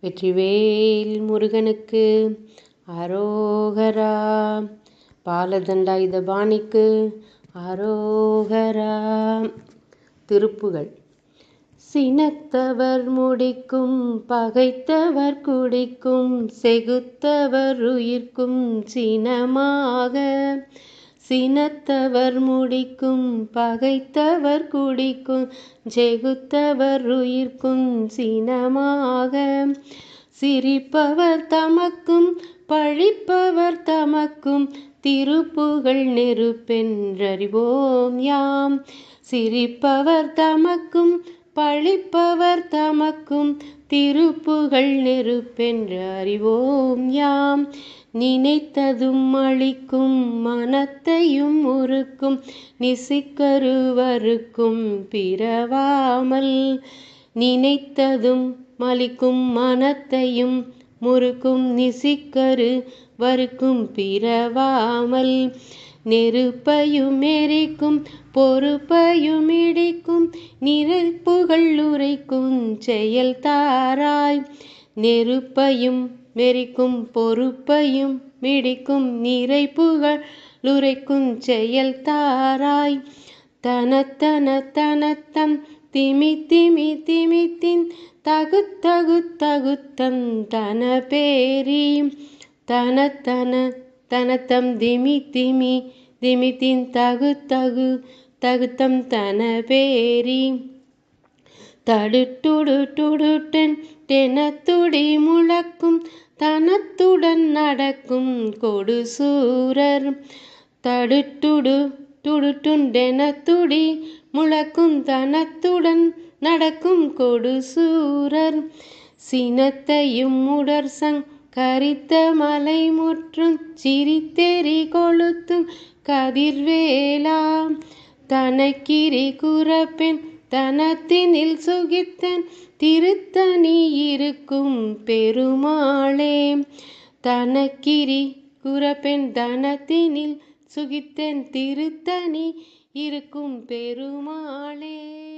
வெற்றிவேல் முருகனுக்கு அரோகரா. பாலதண்டாயுதபாணிக்கு அரோகரா. திருப்புகழ். சினத்தவர் முடிக்கும் பகைத்தவர் குடிக்கும் செகுத்தவர் உயிர்க்கும் சினமாக. சினத்தவர் முடிக்கும் பகைத்தவர் குடிக்கும் செகுத்தவர் உயிர்க்கும் சினமாக. சிரிப்பவர் தமக்கும் பழிப்பவர் தமக்கும் திருப்புகழ் நெருப்பென்றறிவோம் யாம். சிரிப்பவர் தமக்கும் பழிப்பவர் தமக்கும் திருப்புகழ் நெருப்பென்று அறிவோம் யாம். நினைத்ததும் அளிக்கும் மனத்தையும் உருக்கும் நிசிக்கருவருக்கும் பிறவாமல். நினைத்ததும் மலிக்கும் மனத்தையும் முறுக்கும் நிசிக்கரு வறுக்கும் பிறவாமல். நெருப்பையும் எரிக்கும் பொறுப்பையும் இடிக்கும் நிறைப்புகள் உரைக்கும் செயல் தாராய். நெருப்பையும் மெரிக்கும் பொறுப்பையும் மிடிக்கும் நிறைப்புகள் உரைக்கும் செயல் தாராய். தனத்தன தனத்தம் திமி திமி திமித்தின் தகுத்தகு தகுத்தம் தன பேரி. தனத்தன தனத்தம் திமி திமி திமித்தின் தகுத்தகு தகுத்தம் தன பேரி. தடுட்டுடு டுடுட்டன் தெனத்துடி முழக்கும் தனத்துடன் நடக்கும் கொடுசூரர். தடுட்டுடு டுடுட்டுண்டெனத்துடி முழக்கும் தனத்துடன் நடக்கும் கொடுசூரர். சினத்தையும் உடற்சங் கரித்த மலை முற்றும் சிரித்தெறி கொளுத்தும் கதிர்வேலா. தனக்கிரி குறப்பெண் தனத்தினில் சுகித்தன் திருத்தணி இருக்கும் பெருமாளே. தனக்கிரி குறப்பெண் தனத்தினில் சுகித்தன் திருத்தணி இருக்கும் பெருமாளே.